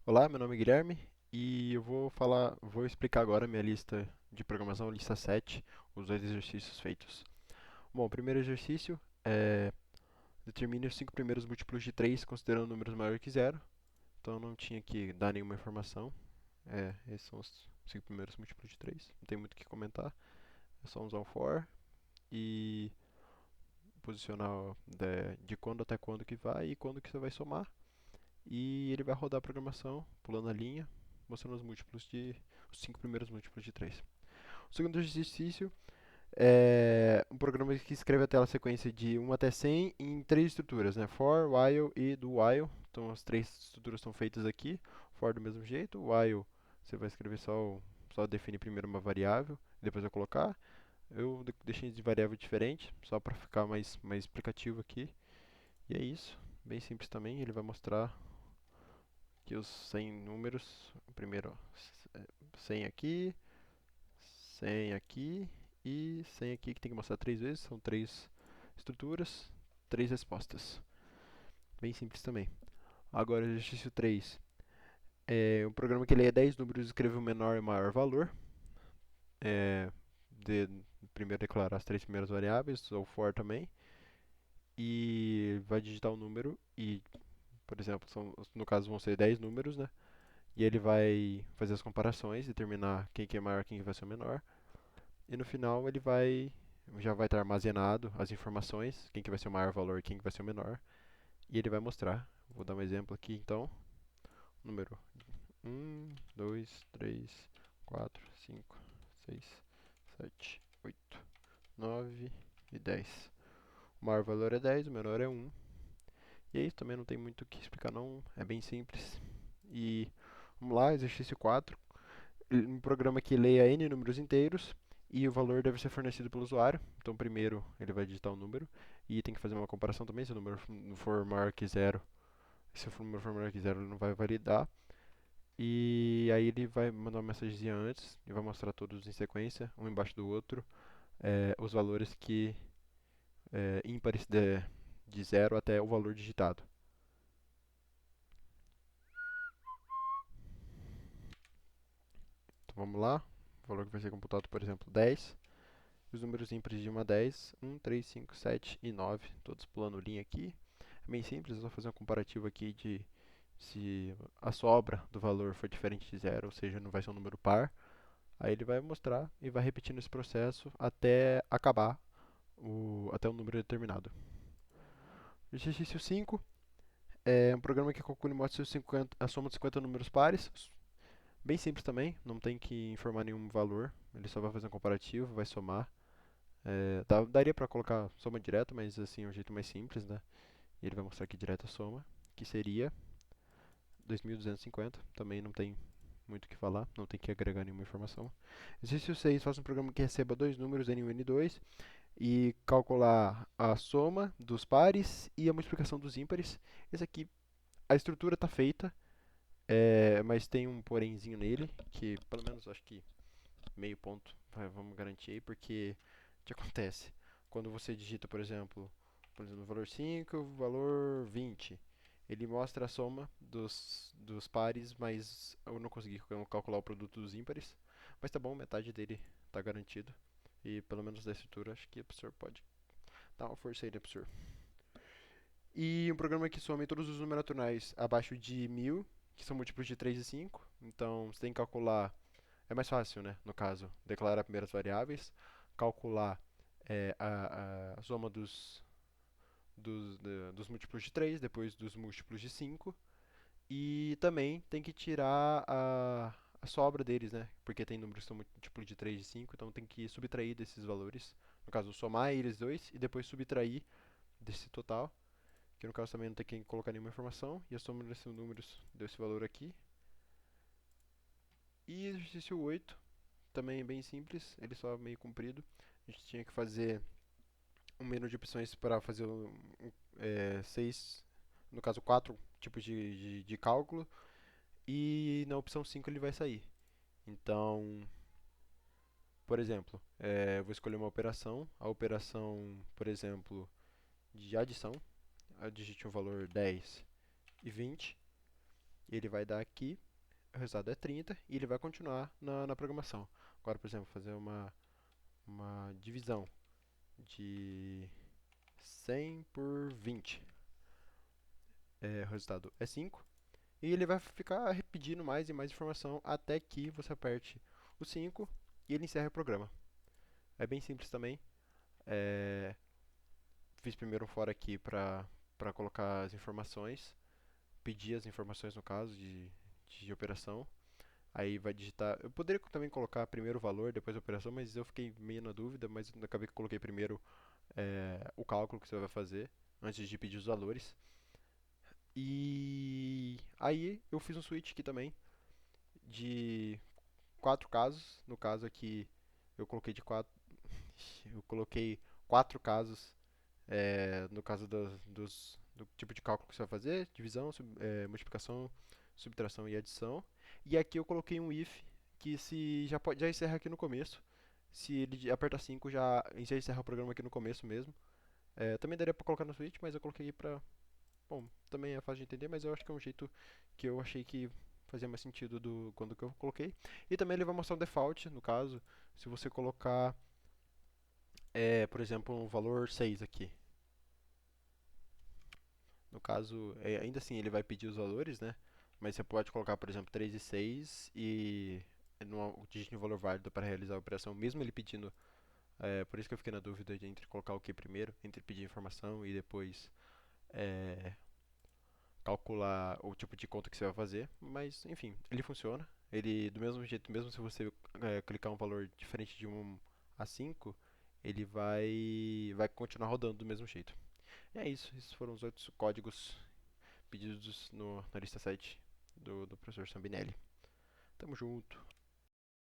Olá, meu nome é Guilherme e eu vou explicar agora a minha lista de programação, lista 7, os dois exercícios feitos. Bom, o primeiro exercício é determine os 5 primeiros múltiplos de 3 considerando números maiores que zero. Então eu não tinha que dar nenhuma informação. Esses são os 5 primeiros múltiplos de 3. Não tem muito o que comentar. É só usar o for e posicionar de quando até quando que vai e quando que você vai somar. E ele vai rodar a programação, pulando a linha, mostrando os 5 primeiros múltiplos de 3. O segundo exercício é um programa que escreve até a sequência de 1 até 100 em três estruturas, né? For, while e do while. Então as três estruturas estão feitas aqui. For do mesmo jeito, while você vai escrever só definir primeiro uma variável, depois vai colocar. Eu deixei de variável diferente, só para ficar mais explicativo aqui. E é isso, bem simples também. Ele vai mostrar que os 100 números, primeiro 100 aqui, 100 aqui e 100 aqui, que tem que mostrar três vezes, são três estruturas, três respostas. Bem simples também. Agora, exercício 3. É um programa que leia 10 números e escreva o menor e o maior valor. É, de, primeiro declarar as três primeiras variáveis, ou for também. E vai digitar o número e, por exemplo, no caso vão ser 10 números, né? E ele vai fazer as comparações, determinar quem que é maior, quem que vai ser o menor. E no final já vai estar armazenado as informações, quem que vai ser o maior valor e quem que vai ser o menor. E ele vai mostrar. Vou dar um exemplo aqui então. Número 1, 2, 3, 4, 5, 6, 7, 8, 9 e 10. O maior valor é 10, o menor é 1. E aí também não tem muito o que explicar não, é bem simples. E vamos lá, exercício 4. Um programa que leia n números inteiros e o valor deve ser fornecido pelo usuário. Então, primeiro ele vai digitar o número e tem que fazer uma comparação também. Se o número não for maior que zero, se o número for maior que zero, ele não vai validar. E aí ele vai mandar uma mensagenzinha antes e vai mostrar todos em sequência, um embaixo do outro, os valores que ímpares de zero até o valor digitado. Então vamos lá. O valor que vai ser computado, por exemplo, 10. Os números ímpares de 1 a 10, 1, 3, 5, 7 e 9, todos pulando linha aqui. É bem simples, é só fazer um comparativo aqui de se a sobra do valor for diferente de zero, ou seja, não vai ser um número par. Aí ele vai mostrar e vai repetindo esse processo até acabar, até um número determinado. Exercício 5 é um programa que calcula e mostra a soma de 50 números pares. Bem simples também, não tem que informar nenhum valor, ele só vai fazer um comparativo, vai somar. Daria para colocar soma direta, mas assim é um jeito mais simples, né? E ele vai mostrar aqui direto a soma, que seria 2.250. Também não tem muito o que falar, não tem que agregar nenhuma informação. Exercício 6, faça um programa que receba dois números N1 e N2 e calcular a soma dos pares e a multiplicação dos ímpares. Esse aqui, a estrutura está feita, mas tem um porémzinho nele, que pelo menos acho que meio ponto, vamos garantir aí, porque o que acontece? Quando você digita, por exemplo, o valor 5, o valor 20, ele mostra a soma dos pares, mas eu não consegui calcular o produto dos ímpares. Mas tá bom, metade dele tá garantido. E pelo menos da estrutura, acho que o professor pode dar uma força aí, né, professor? E um programa que some todos os números naturais abaixo de 1000, que são múltiplos de 3 e 5. Então você tem que calcular. É mais fácil, né? No caso, declarar primeiras variáveis, calcular a soma dos múltiplos de 3, depois dos múltiplos de 5. E também tem que tirar a sobra deles, né? Porque tem números que são múltiplos de 3 e 5, então tem que subtrair desses valores. No caso, somar eles dois e depois subtrair desse total. Que no caso também não tem que colocar nenhuma informação. E a soma desses números deu esse valor aqui. E exercício 8 também é bem simples, ele só é meio comprido. A gente tinha que fazer um menu de opções para fazer seis, no caso quatro tipos de cálculo, e na opção 5 ele vai sair. Então, por exemplo, eu vou escolher uma operação, a operação, por exemplo, de adição, eu digite um valor 10 e 20, ele vai dar aqui, o resultado é 30 e ele vai continuar na programação. Agora, por exemplo, fazer uma divisão de 100 por 20, o resultado é 5. E ele vai ficar repetindo mais e mais informação até que você aperte o 5 e ele encerra o programa. É bem simples também. É, fiz primeiro um for aqui para colocar as informações, pedir as informações no caso de operação. Aí vai digitar. Eu poderia também colocar primeiro o valor, depois a operação, mas eu fiquei meio na dúvida, mas acabei que coloquei primeiro o cálculo que você vai fazer antes de pedir os valores. E aí eu fiz um switch aqui também de quatro casos. No caso aqui eu coloquei de quatro, eu coloquei quatro casos no caso do tipo de cálculo que você vai fazer, divisão, multiplicação, subtração e adição. E aqui eu coloquei um if que se já encerra aqui no começo. Se ele apertar 5 já encerra o programa aqui no começo mesmo. Também daria para colocar no switch, mas eu coloquei aqui para. Bom, também é fácil de entender, mas eu acho que é um jeito que eu achei que fazia mais sentido do quando que eu coloquei. E também ele vai mostrar o default, no caso, se você colocar, por exemplo, um valor 6 aqui. No caso, ainda assim ele vai pedir os valores, né? Mas você pode colocar, por exemplo, 3 e 6 e digite um valor válido para realizar a operação, mesmo ele pedindo. Por isso que eu fiquei na dúvida entre colocar o que primeiro, entre pedir informação e depois é, calcular o tipo de conta que você vai fazer. Mas, enfim, ele funciona. Ele, do mesmo jeito, mesmo se você clicar um valor diferente de 1 a 5, ele vai continuar rodando do mesmo jeito. E é isso. Esses foram os 8 códigos pedidos na lista 7 do professor Sambinelli. Tamo junto.